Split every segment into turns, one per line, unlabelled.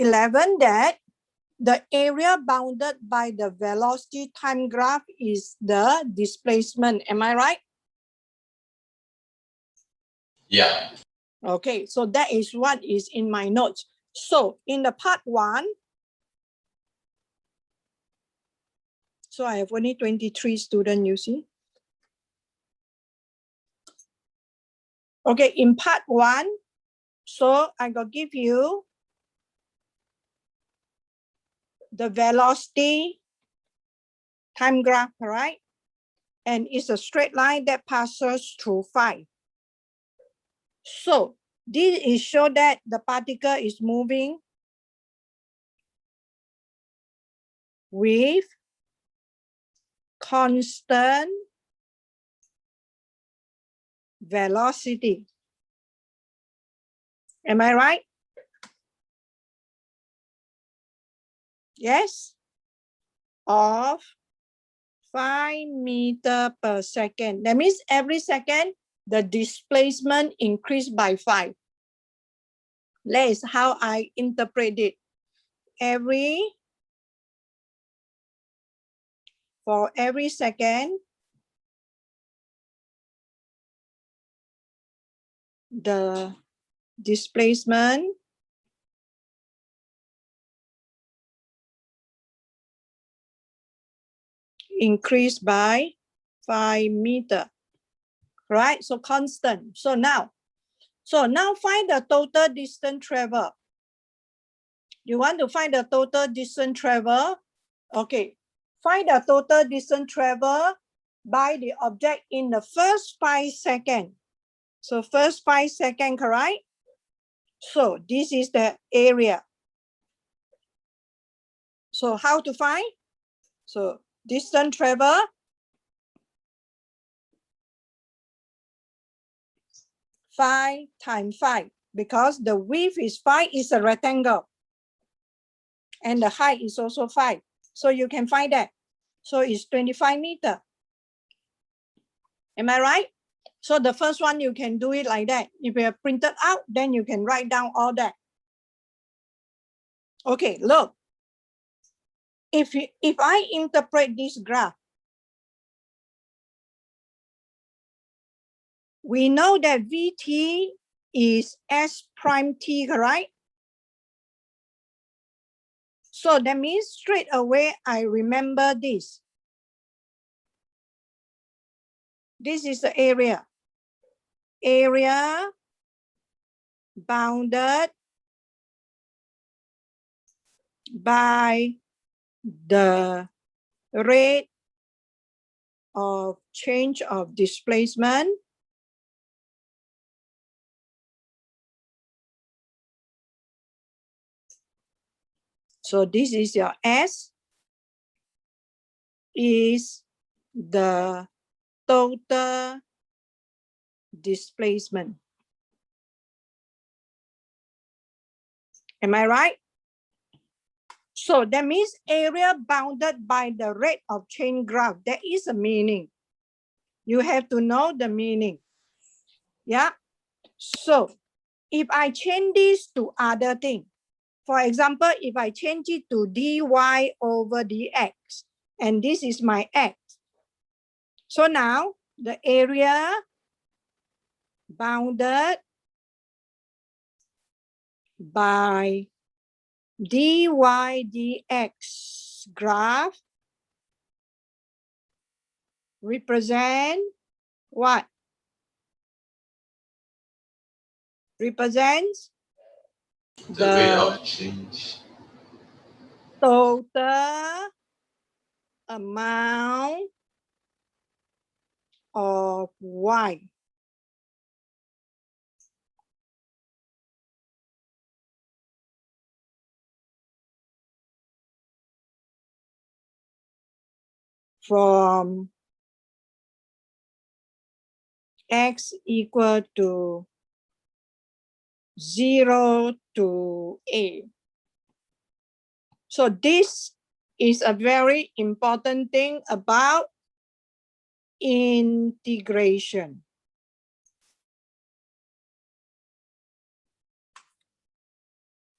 11 that the area bounded by the velocity time graph is the displacement. Am I right?
Yeah.
Okay, so that is what is in my notes. So in the part 1, so I have only 23 students, you see. Okay, in part 1, so I will give you the velocity time graph, right? And it's a straight line that passes through 5. So this is show that the particle is moving with constant velocity. Am I right? Yes? Of 5 meters per second. That means every second, the displacement increased by 5. That is how I interpret it. For every second, the displacement increased by 5 meters. Right? So constant. So now find the total distance traveled. You want to find the total distance traveled? Okay. Find the total distance traveled by the object in the first 5 seconds. So first 5 seconds, correct? So this is the area. So how to find? So distance traveled (5 times 5), because the width is 5, is a rectangle. And the height is also 5. So you can find that. So it's 25 meters. Am I right? So the first one, you can do it like that. If you have printed out, then you can write down all that. Okay, look. If I interpret this graph, we know that Vt is S prime T, correct? So that means straight away, I remember this. This is the area. Area bounded by the rate of change of displacement so this is your S, is the total displacement. Am I right? So that means area bounded by the rate of change graph. That is a meaning. You have to know the meaning. Yeah. So if I change this to other thing, for example, if I change it to dy over dx, and this is my x. So now the area bounded by dy dx graph represent what? Represents
the rate of change.
Total amount of y. From x equal to 0 to a. So this is a very important thing about integration.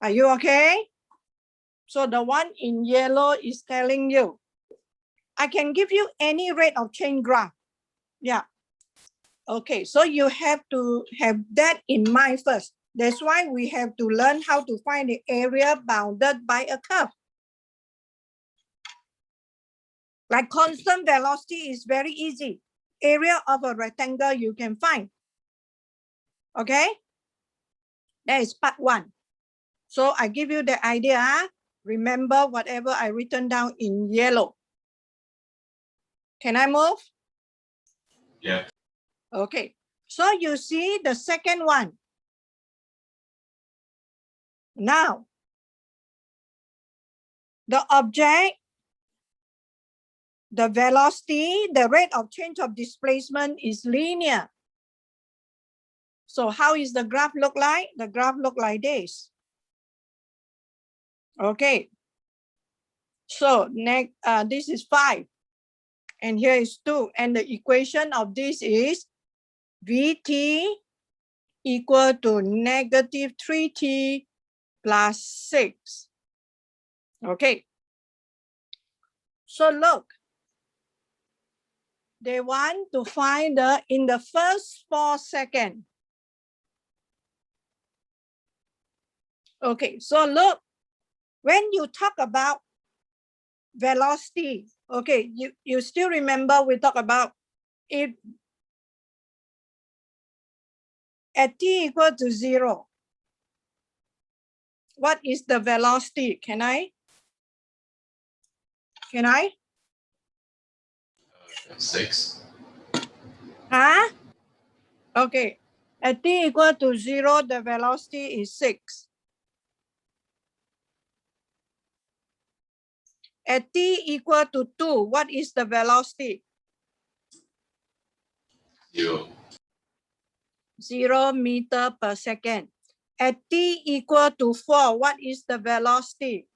Are you okay? So the one in yellow is telling you, I can give you any rate of change graph. Yeah. Okay, so you have to have that in mind first. That's why we have to learn how to find the area bounded by a curve. Like constant velocity is very easy. Area of a rectangle you can find. Okay, that is part one. So I give you the idea. Remember whatever I written down in yellow. Can I move?
Yeah.
Okay, so you see the second one. Now, the object, the velocity, the rate of change of displacement is linear. So how is the graph look like? The graph look like this. Okay. So next, this is 5. And here is 2. And the equation of this is Vt equal to negative 3t plus 6. Okay. So look, they want to find in the first 4 seconds. Okay, so look, when you talk about velocity, okay, you still remember we talk about if at t equal to 0, what is the velocity? Can I?
6.
Huh? Okay, at t equal to 0, the velocity is 6. At t equal to 2, what is the velocity?
0.
0 meter per second. At t equal to 4, what is the velocity?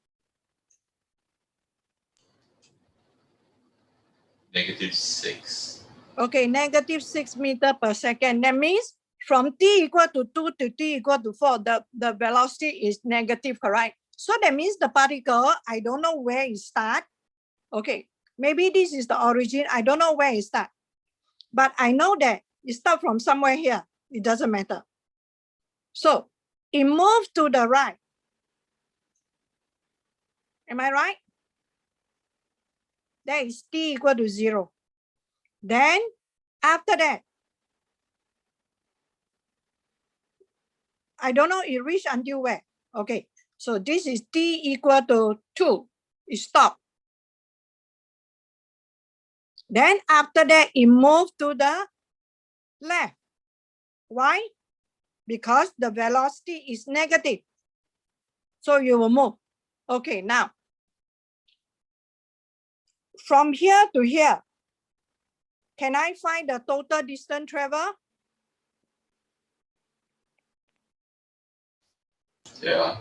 Negative 6.
Okay, negative 6 meter per second. That means from t equal to 2 to t equal to 4, the velocity is negative, correct? So that means the particle, I don't know where it starts. Okay, maybe this is the origin. I don't know where it starts. But I know that it starts from somewhere here. It doesn't matter. So it moves to the right. Am I right? That is t equal to 0. Then after that, I don't know it reached until where. Okay, so this is t equal to 2. It stopped. Then after that, it moved to the left. Why? Because the velocity is negative. So you will move. Okay, now from here to here, can I find the total distance traveled?
Yeah.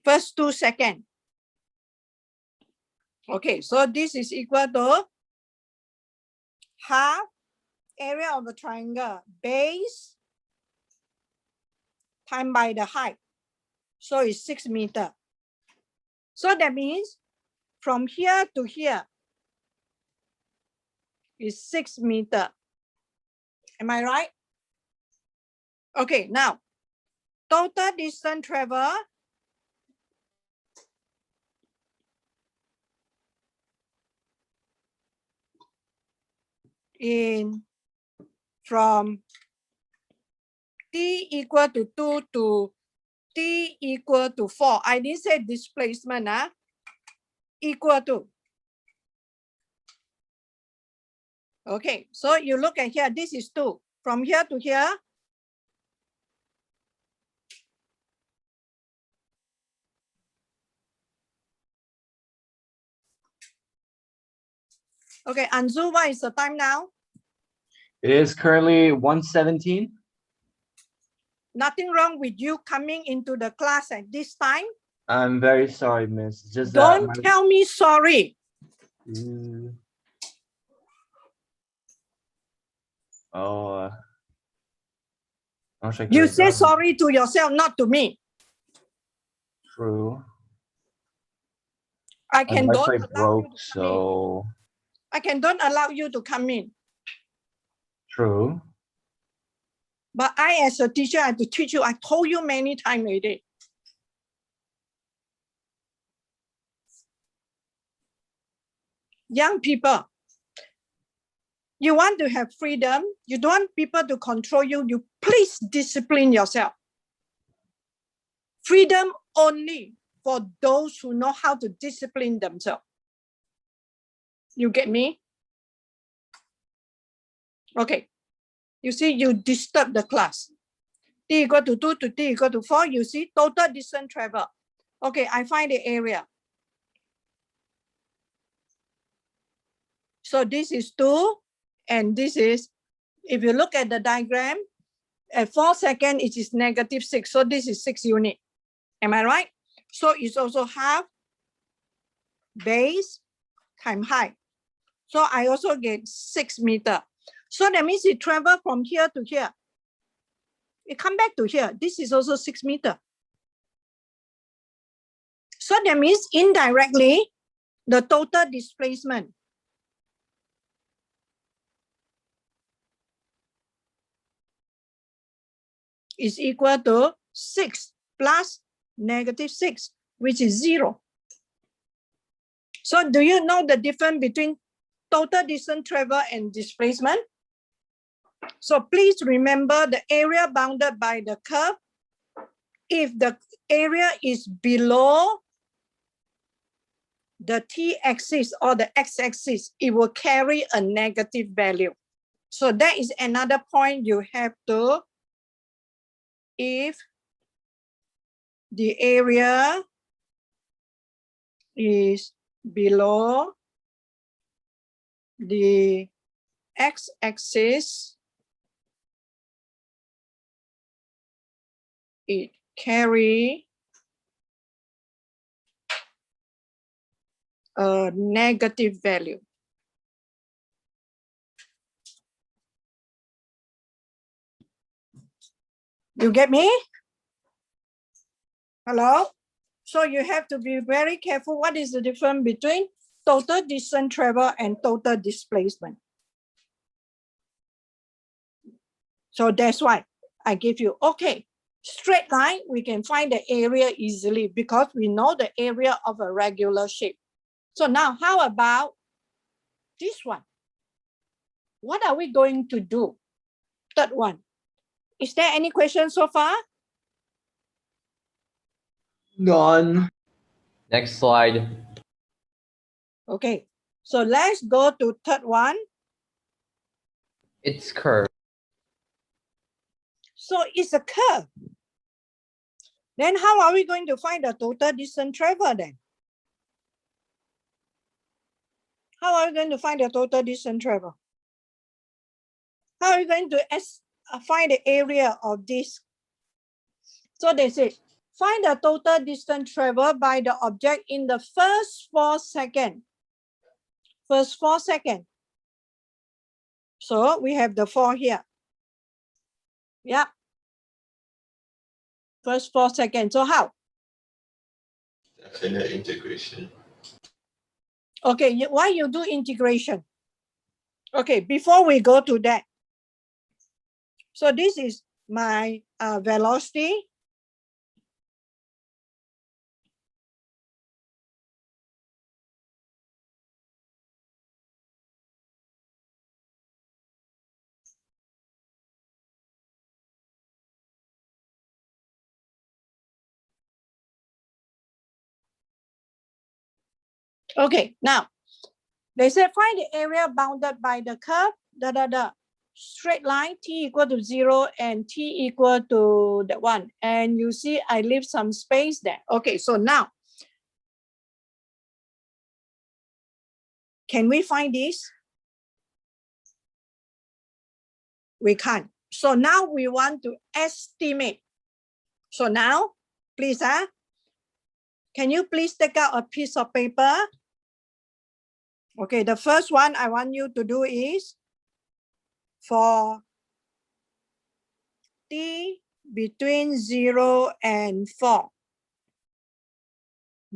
First 2 seconds. Okay, so this is equal to half area of the triangle, base times by the height. So it's 6 meters. So that means from here to here is 6 meters. Am I right? Okay, now total distance traveled in from t equal to 2 to t equal to 4. I didn't say displacement, equal to. Okay, so you look at here, this is 2. From here to here, okay, Anzu, what is the time now?
It is currently 1:17.
Nothing wrong with you coming into the class at this time.
I'm very sorry, miss. Just that
Don't tell me sorry.
Oh,
You say sorry to yourself, not to me.
True.
I
My
can don't
Wi-Fi
allow you
broke,
to come in.
so
I can don't allow you to come in.
true.
But I, as a teacher, I have to teach you. I told you many times already. Young people, you want to have freedom. You don't want people to control you. You please discipline yourself. Freedom only for those who know how to discipline themselves. You get me? Okay. You see, you disturb the class. T equal to 2 to T equal to 4. You see, total distance travel. Okay, I find the area. So this is 2, and this is, if you look at the diagram, at 4 seconds, it is -6. So this is 6 units. Am I right? So it's also half base times height. So I also get 6 meters. So that means it travel from here to here. It come back to here. This is also 6 meters. So that means indirectly, the total displacement is equal to 6 plus -6, which is 0. So do you know the difference between total distance travel and displacement? So please remember the area bounded by the curve. If the area is below the t-axis or the x-axis, it will carry a negative value. So that is another point you have to, if the area is below the x-axis, it carry a negative value. You get me? Hello? So you have to be very careful. What is the difference between total distance travel and total displacement? So that's why I give you, okay, straight line, we can find the area easily because we know the area of a regular shape. So now how about this one? What are we going to do? Third one. Is there any question so far?
None.
Next slide.
Okay, so let's go to third one.
It's curved.
So it's a curve. Then how are we going to find the total distance traveled then? How are we going to find the total distance traveled? How are we going to find the area of this? So they say, find the total distance traveled by the object in the first 4 seconds. First 4 seconds. So we have the 4 here. Yeah. First 4 seconds. So how?
Definite integration.
Okay, why you do integration? Okay, before we go to that. So this is my velocity. Okay, now they say find the area bounded by the curve, straight line t equal to 0 and t equal to that one. And you see, I leave some space there. Okay, so now, can we find this? We can't. So now we want to estimate. So now, please, Can you please take out a piece of paper? Okay, the first one I want you to do is for t between 0 and 4.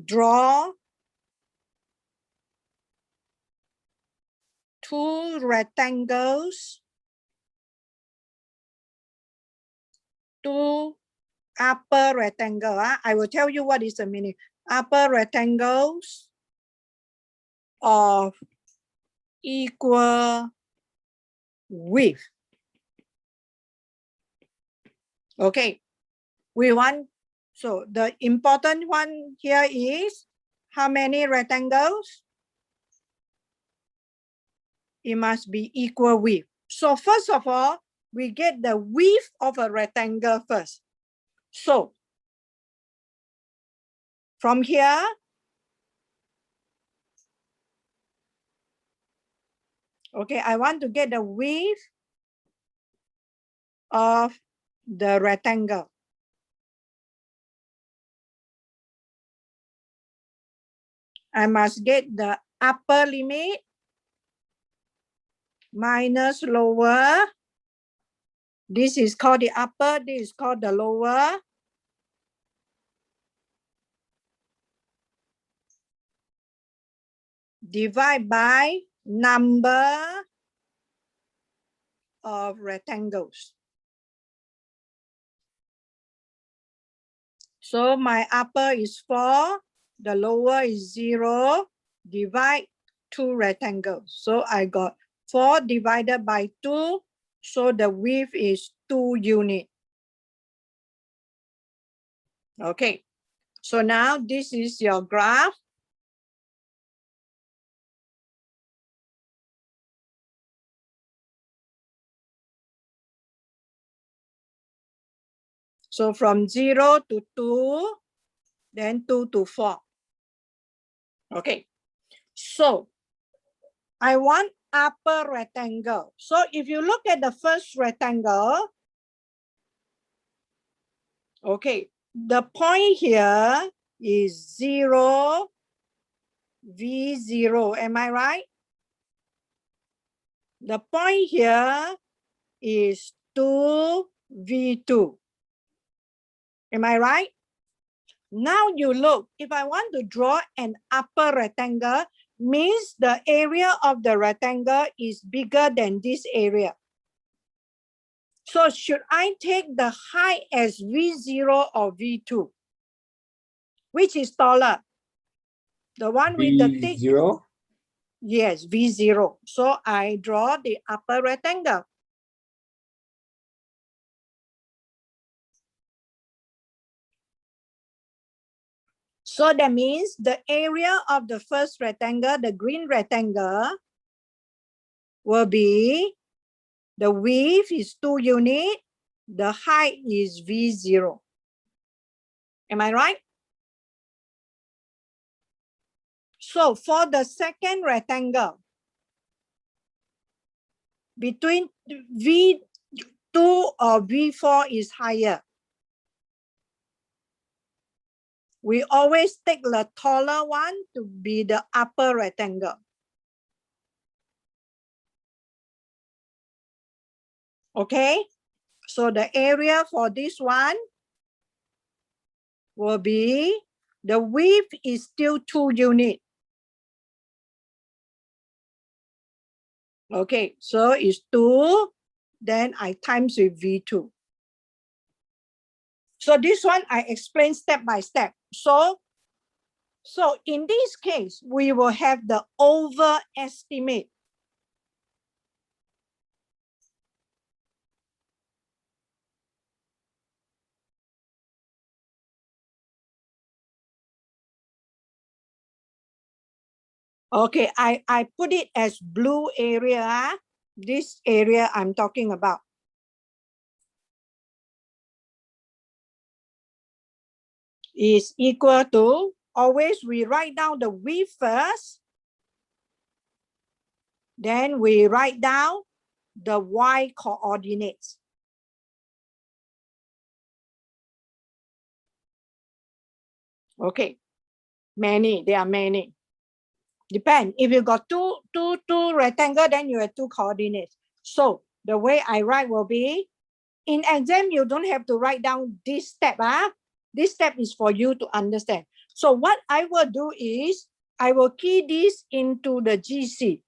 Draw 2 rectangles, 2 upper rectangle. I will tell you what is the meaning. Upper rectangles of equal width. Okay, we want, so the important one here is how many rectangles? It must be equal width. So first of all, we get the width of a rectangle first. So from here, okay, I want to get the width of the rectangle. I must get the upper limit minus lower. This is called the upper, this is called the lower. Divide by number of rectangles. So my upper is 4, the lower is 0, divide 2 rectangles. So I got 4 divided by 2, so the width is 2 units. Okay, so now this is your graph. So from 0 to 2, then 2 to 4. Okay, so I want upper rectangle. So if you look at the first rectangle, okay, the point here is 0, V0, am I right? The point here is 2, V2. Am I right? Now you look, if I want to draw an upper rectangle, means the area of the rectangle is bigger than this area. So should I take the height as V0 or V2? Which is taller? The one with the thick?
V0.
Yes, V0. So I draw the upper rectangle. So that means the area of the first rectangle, the green rectangle, will be, the width is 2 units, the height is V0. Am I right? So for the second rectangle, between V2 or V4 is higher. We always take the taller one to be the upper rectangle. Okay, so the area for this one will be, the width is still 2 units. Okay, so it's 2, then I times with V2. So this one I explain step by step. So in this case, we will have the overestimate. Okay, I put it as blue area. This area I'm talking about. Is equal to, always we write down the width first. Then we write down the y coordinates. Okay, Many, there are many. Depend. If you got two rectangle, then you have two coordinates. So the way I write will be, in exam, you don't have to write down this step. This step is for you to understand. So what I will do is, I will key this into the GC.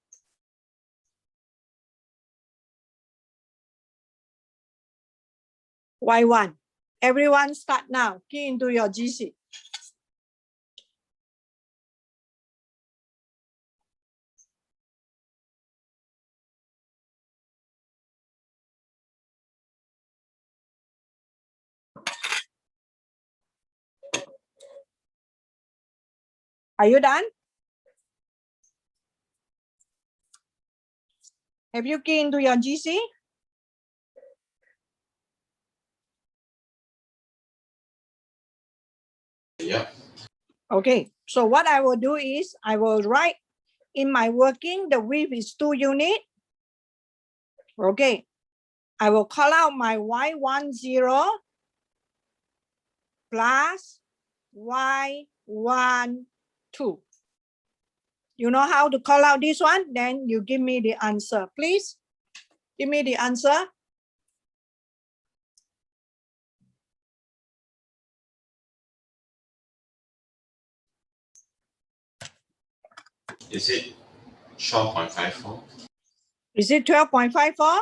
Y1. Everyone start now. Key into your GC. Are you done? Have you keyed into your GC?
Yeah.
Okay, so what I will do is, I will write in my working, the width is 2 units. Okay, I will call out my Y10 plus Y12. You know how to call out this one? Then you give me the answer, please. Give me the answer.
Is it 12.54?
Is it 12.54?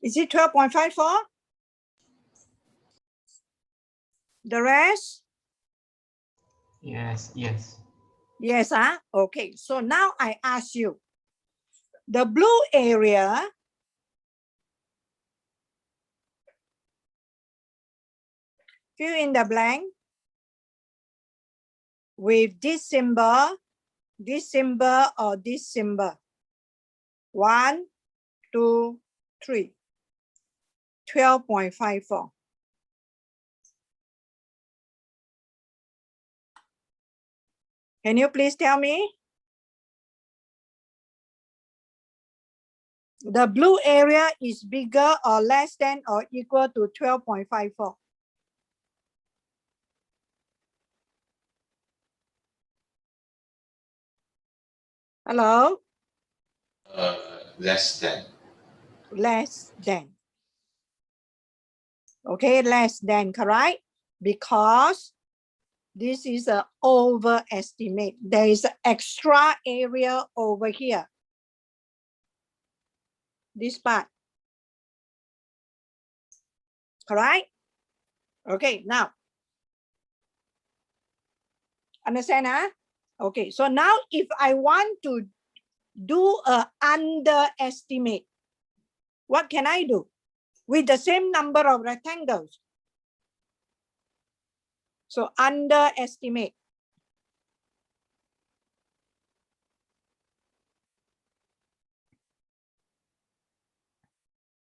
Is it 12.54? The rest?
Yes, yes.
Yes, okay. So now I ask you, the blue area, fill in the blank with this symbol, or this symbol. 1, 2, 3. 12.54. Can you please tell me? The blue area is bigger or less than or equal to 12.54. Hello?
Less than.
Less than. Okay, less than, correct? Because this is an overestimate. There is an extra area over here. This part. Correct? Okay, now. Understand, Okay, so now if I want to do a underestimate, what can I do? With the same number of rectangles. So underestimate.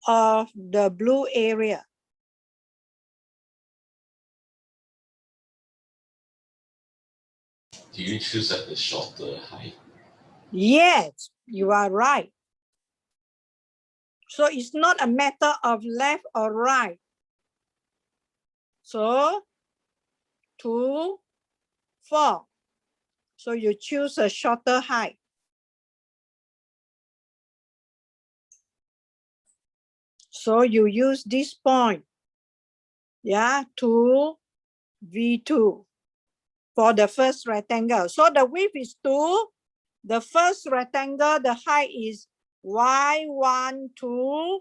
Of the blue area.
Do you choose at the shorter height?
Yes, you are right. So it's not a matter of left or right. So 2, 4. So you choose a shorter height. So you use this point. Yeah, 2, V2 for the first rectangle. So the width is 2. The first rectangle, the height is Y12.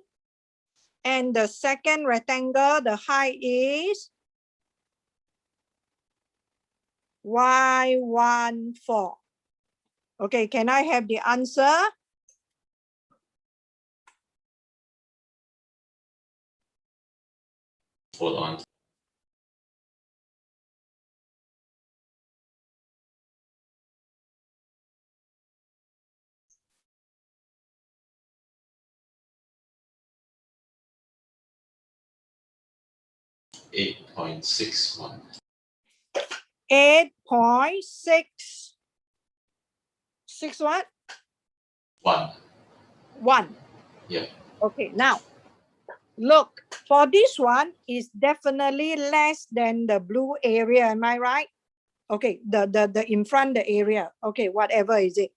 And the second rectangle, the height is Y14. Okay, can I have the answer?
Hold on. $8.61.
8.6. 6 what?
1.
1.
Yeah.
Okay, now look, for this one is definitely less than the blue area, am I right? Okay, the in front the area. Okay, whatever is it.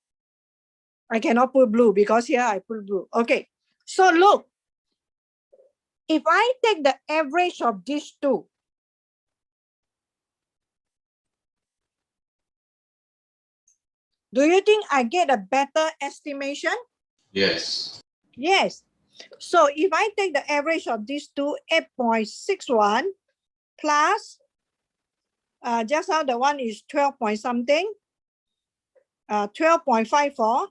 I cannot put blue because here I put blue. Okay, so look, if I take the average of these two, do you think I get a better estimation?
Yes.
Yes. So if I take the average of these two, 8.61 plus, just now the one is 12 point something, 12.54.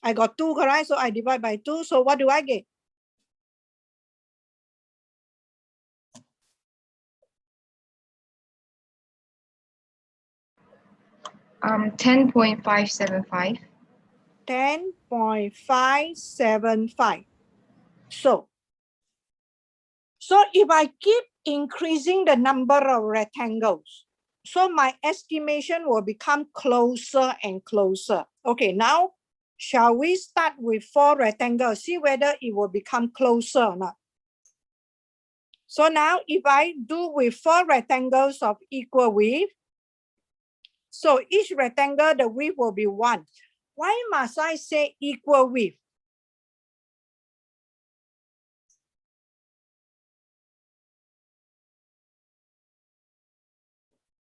I got 2, correct? So I divide by 2. So what do I get?
Um, 10.575.
10.575. So if I keep increasing the number of rectangles, so my estimation will become closer and closer. Okay, now shall we start with 4 rectangles? See whether it will become closer or not. So now if I do with 4 rectangles of equal width, so each rectangle, the width will be 1. Why must I say equal width?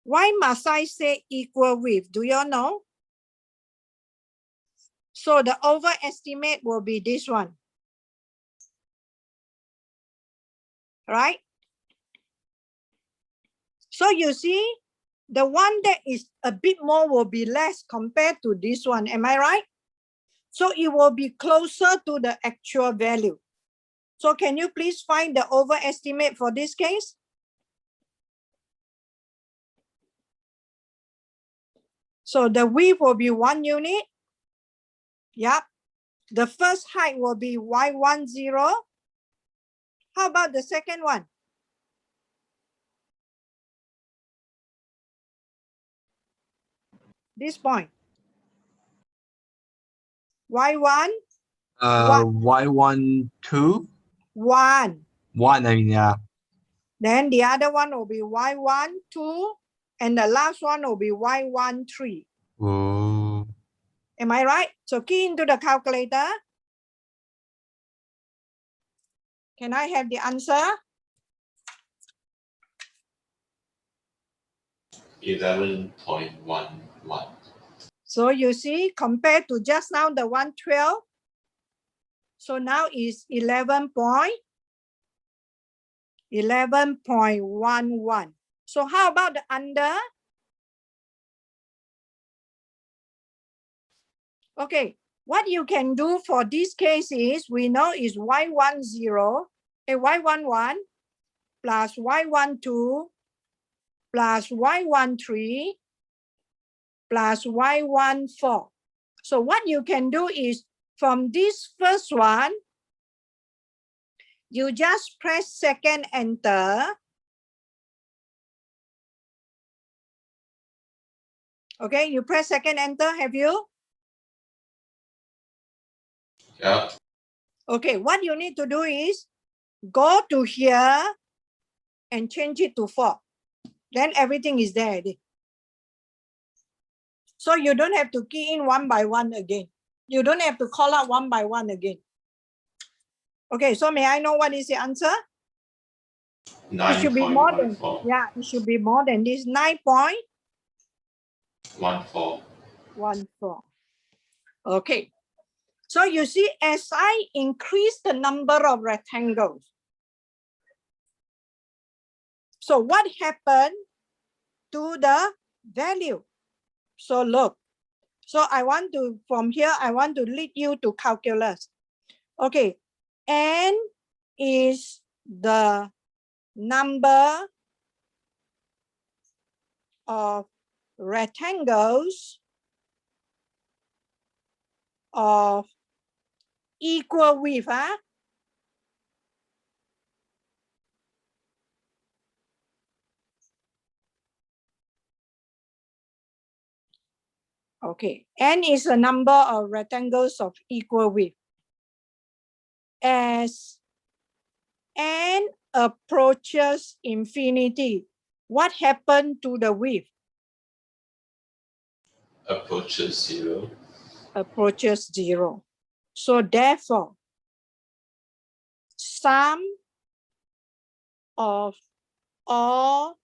Why must I say equal width? Do you all know? So the overestimate will be this one. Right? So you see, the one that is a bit more will be less compared to this one. Am I right? So it will be closer to the actual value. So can you please find the overestimate for this case? So the width will be 1 unit. Yep. The first height will be y10. How about the second one? This point. Y1,
Y1, 2,
1.
1, I mean, yeah.
Then the other one will be y1, 2. And the last one will be y1, 3.
Oh.
Am I right? So key into the calculator. Can I have the answer?
11.11.
So you see, compared to just now, the 112. So now is 11.11. So how about the under? Okay, what you can do for this case is, we know is y10, y11 plus y12 plus y13 plus y14. So what you can do is, from this first one, you just press second enter. Okay, you press second enter, have you?
Yeah.
Okay, what you need to do is, go to here and change it to 4. Then everything is there already. So you don't have to key in 1 by 1 again. You don't have to call out 1 by 1 again. Okay, so may I know what is the answer? It should be more than,
9.14.
yeah, it should be more than this, 9.14.
14.
Okay. So you see, as I increase the number of rectangles, so what happened to the value? So look, so I want to, from here, I want to lead you to calculus. Okay, n is the number of rectangles of equal width. Okay, n is the number of rectangles of equal width. As n approaches infinity, what happened to the width?
Approaches 0.
Approaches 0. So therefore, sum of all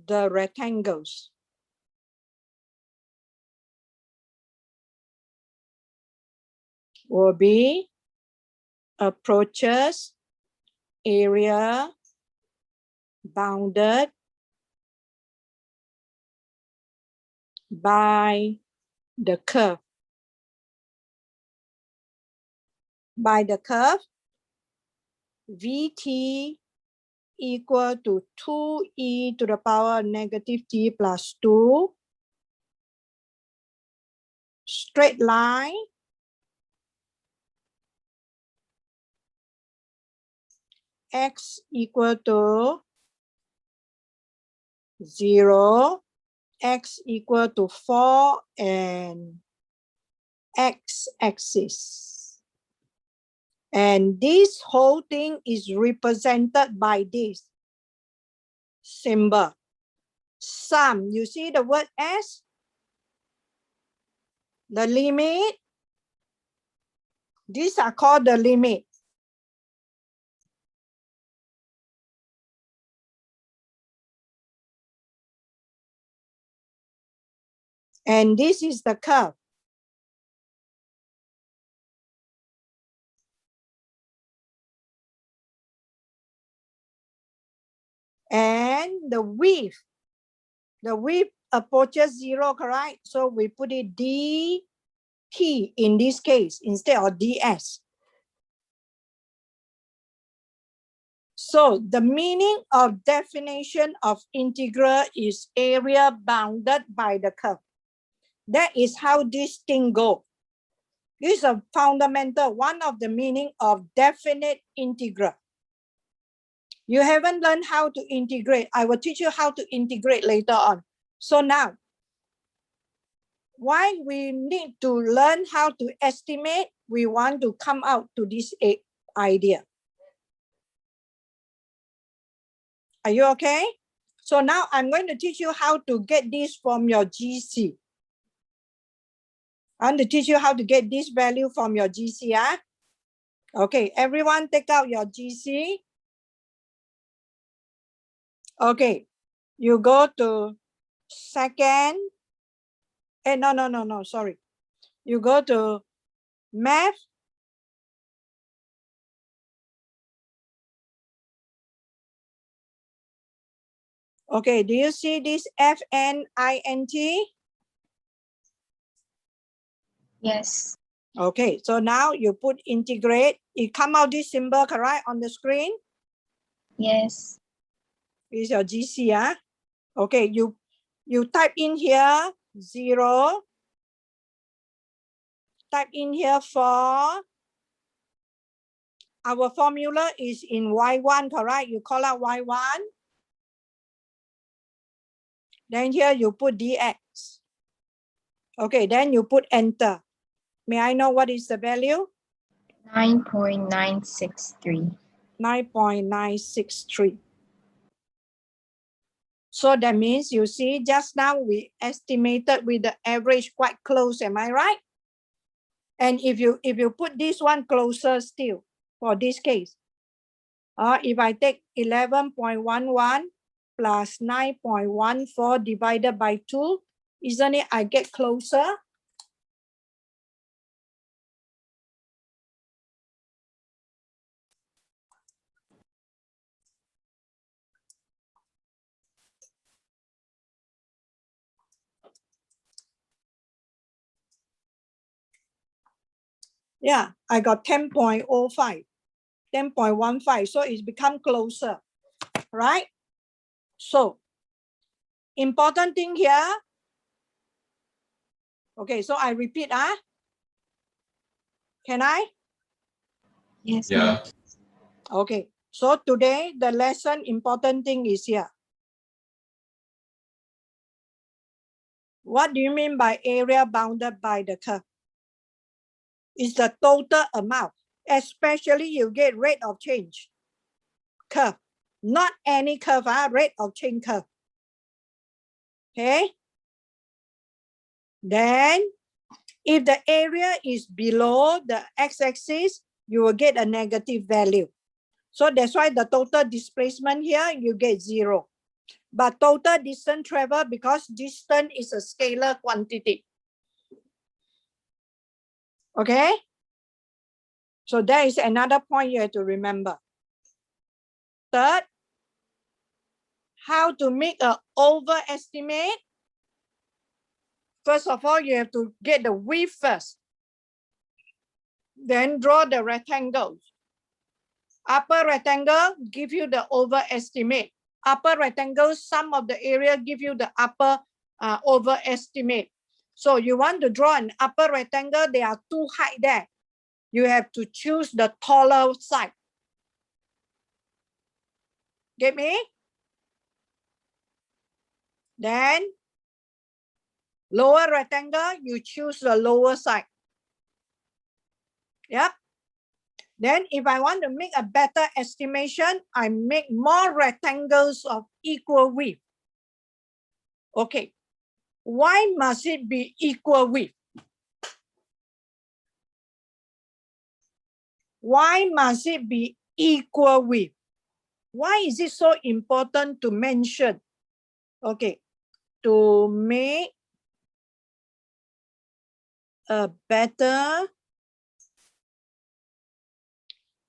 the rectangles will be approaches area bounded by the curve. By the curve, Vt equal to 2e to the power negative t plus 2, straight line, x equal to 0, x equal to 4, and x-axis. And this whole thing is represented by this symbol. Sum, you see the word S? The limit. These are called the limit. And this is the curve. And the width approaches 0, correct? So we put it dt in this case instead of ds. So the meaning of definition of integral is area bounded by the curve. That is how this thing goes. This is a fundamental, one of the meaning of definite integral. You haven't learned how to integrate. I will teach you how to integrate later on. So now, why we need to learn how to estimate, we want to come out to this idea. Are you okay? So now I'm going to teach you how to get this from your GC. I want to teach you how to get this value from your GC. Yeah? Okay, everyone take out your GC. Okay, you go to second. No, sorry. You go to math. Okay, do you see this FNINT?
Yes.
Okay, so now you put integrate. It come out this symbol, correct, on the screen?
Yes.
Is your GC, yeah? Okay, you type in here 0. Type in here 4. Our formula is in Y1, correct? You call out Y1. Then here you put dx. Okay, then you put enter. May I know what is the value?
9.963.
9.963. So that means, you see, just now we estimated with the average quite close, am I right? And if you put this one closer still, for this case, if I take 11.11 plus 9.14 divided by 2, isn't it I get closer? Yeah, I got 10.05, 10.15, so it's become closer, right? So, important thing here. Okay, so I repeat, can I?
Yes.
Yeah.
Okay, so today the lesson important thing is here. What do you mean by area bounded by the curve? It's the total amount, especially you get rate of change curve, not any curve, rate of change curve. Okay. Then if the area is below the x-axis, you will get a negative value. So that's why the total displacement here, you get 0. But total distance traveled, because distance is a scalar quantity. Okay? So that is another point you have to remember. Third, how to make an overestimate. First of all, you have to get the width first. Then draw the rectangles. Upper rectangle give you the overestimate. Upper rectangle, sum of the area give you the upper overestimate. So you want to draw an upper rectangle, there are two heights there. You have to choose the taller side. Get me? Then lower rectangle, you choose the lower side. Yep. Then if I want to make a better estimation, I make more rectangles of equal width. Okay. Why must it be equal width? Why must it be equal width? Why is it so important to mention? Okay. To make a better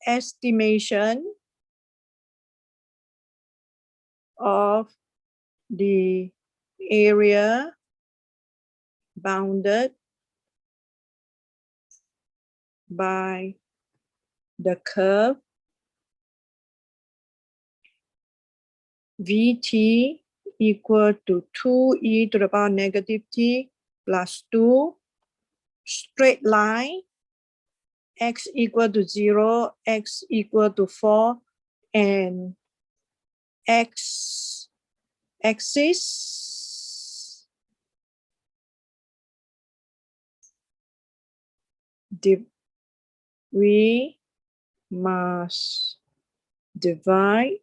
estimation of the area bounded by the curve Vt equal to 2e to the power negative t plus 2 straight line, x equal to 0, x equal to 4, and x axis we must divide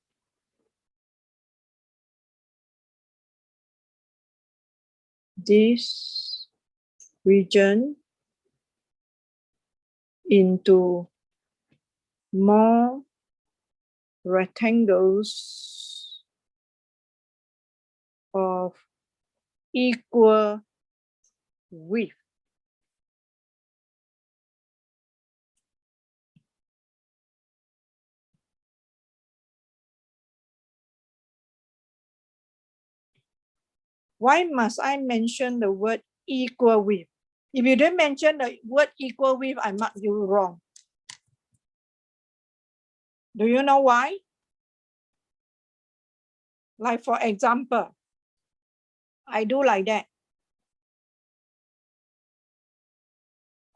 this region into more rectangles of equal width. Why must I mention the word equal width? If you didn't mention the word equal width, I mark you wrong. Do you know why? Like for example, I do like that.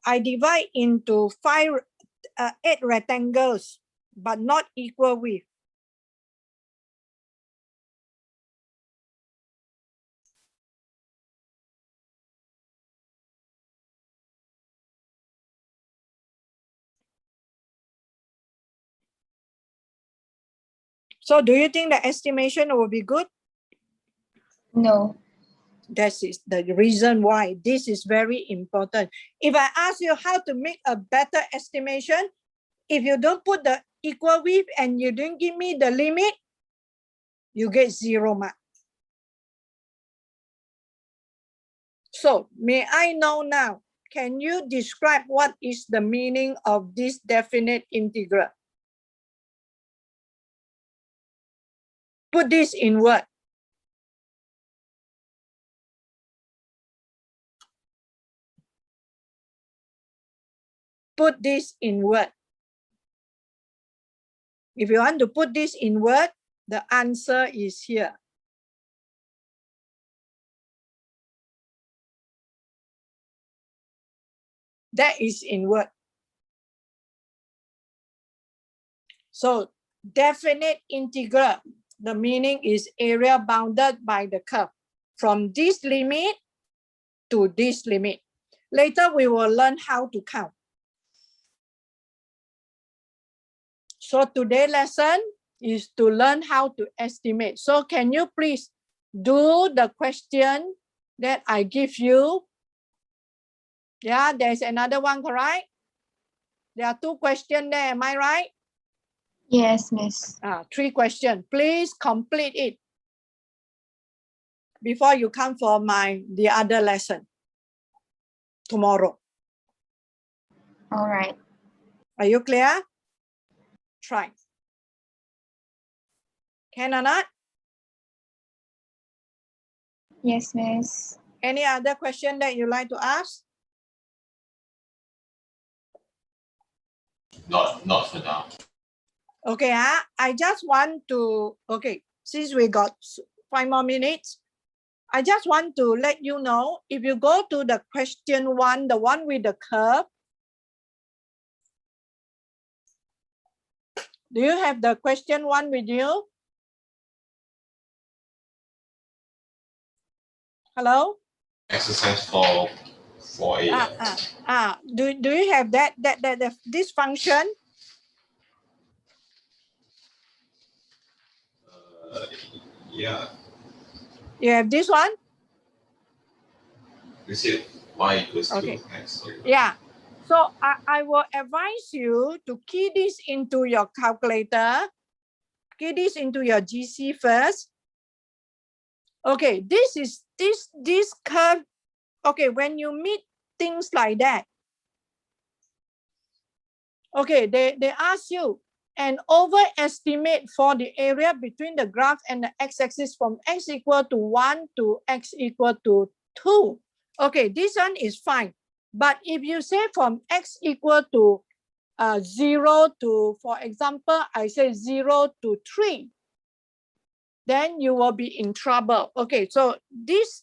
I divide into 8 rectangles, but not equal width. So do you think the estimation will be good?
No.
That is the reason why this is very important. If I ask you how to make a better estimation, if you don't put the equal width and you didn't give me the limit, you get 0 mark. So may I know now, can you describe what is the meaning of this definite integral? Put this in word. Put this in word. If you want to put this in word, the answer is here. That is in word. So definite integral, the meaning is area bounded by the curve. From this limit to this limit. Later, we will learn how to count. So today's lesson is to learn how to estimate. So can you please do the question that I give you? Yeah, there's another one, correct? There are 2 questions there, am I right?
Yes, Miss.
3 questions. Please complete it before you come for the other lesson tomorrow.
All right.
Are you clear? Try. Can or not?
Yes, Miss.
Any other question that you like to ask?
Not for now.
Okay, I just want to, okay, since we got 5 more minutes, I just want to let you know, if you go to the question 1, the one with the curve, do you have the question 1 with you? Hello?
Exercise 4A.
Do you have this function?
Yeah.
You have this one?
Is it y equals
Okay.
to x?
Yeah. So I will advise you to key this into your calculator. Key this into your GC first. Okay, this curve. Okay, when you meet things like that, okay, they ask you an overestimate for the area between the graph and the x-axis from x equal to 1 to x equal to 2. Okay, this one is fine. But if you say from x equal to 0 to, for example, I say 0 to 3, then you will be in trouble. Okay, so this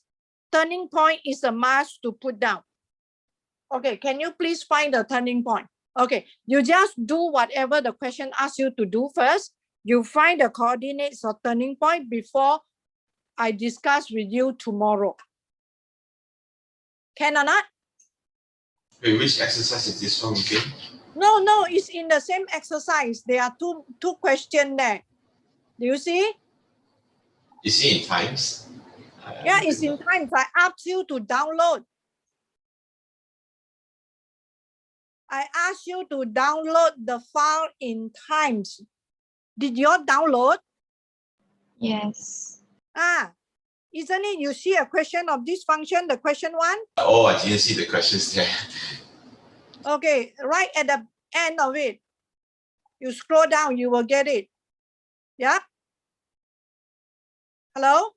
turning point is a must to put down. Okay, can you please find the turning point? Okay, you just do whatever the question asks you to do first. You find the coordinates or turning point before I discuss with you tomorrow. Can or not?
Wait, which exercise is this one again?
No, it's in the same exercise. There are two questions there. Do you see?
Is it in times?
Yeah, it's in times. I asked you to download. I asked you to download the file in times. Did you download?
Yes.
Isn't it? You see a question of this function, the question 1?
Oh, I didn't see the questions there.
Okay, right at the end of it, you scroll down, you will get it. Yeah? Hello?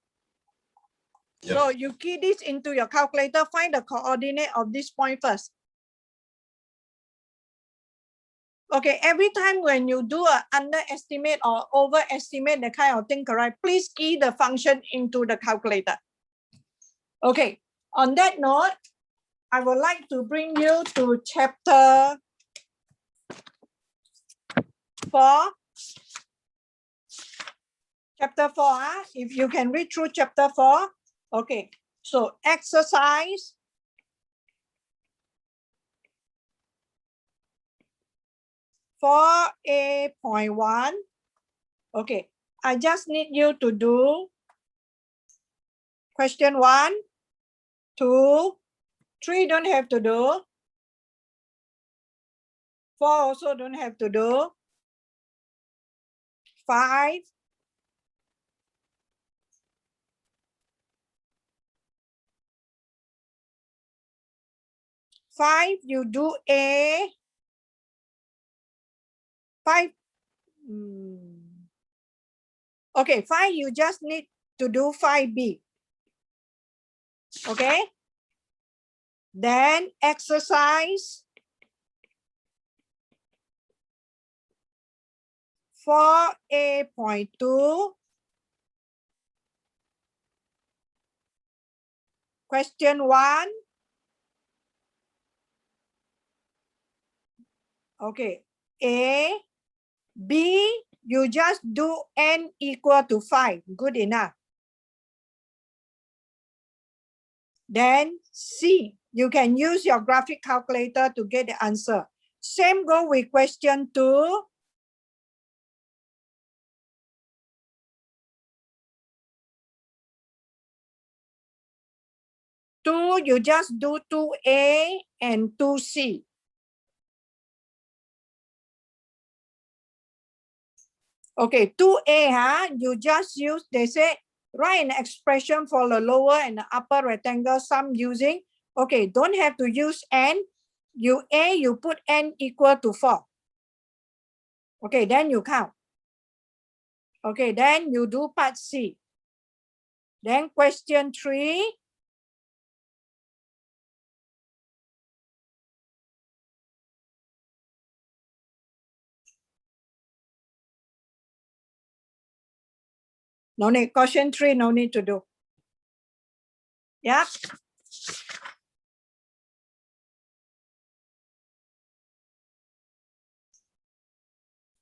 Yep.
So you key this into your calculator, find the coordinate of this point first. Okay, every time when you do an underestimate or overestimate the kind of thing, correct, please key the function into the calculator. Okay, on that note, I would like to bring you to chapter 4. Chapter 4, if you can read through chapter 4. Okay, so exercise 4A.1. Okay, I just need you to do question 1, 2, 3 don't have to do. 4 also don't have to do. 5. 5, you do A. 5. Okay, 5, you just need to do 5B. Okay. Then exercise 4A.2. Question 1. Okay. A. B, you just do n equal to 5. Good enough. Then C, you can use your graphic calculator to get the answer. Same go with question 2. Two, you just do 2A and 2C. Okay, 2A, you just use, they say, write an expression for the lower and the upper rectangle sum using, okay, don't have to use n. You put n equal to 4. Okay, then you count. Okay, then you do part C. Then question 3. No need, question 3, no need to do. Yeah.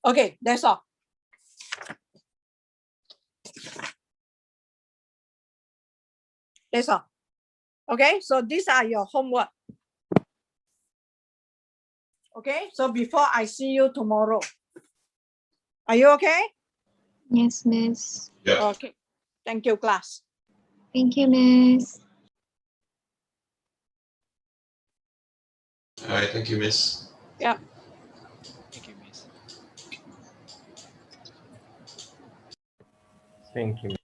Okay, that's all. That's all. Okay, so these are your homework. Okay, so before I see you tomorrow. Are you okay?
Yes, Miss.
Yeah.
Okay. Thank you, class.
Thank you, Miss.
All right. Thank you, Miss.
Yeah.
Thank you, Miss.
Thank you.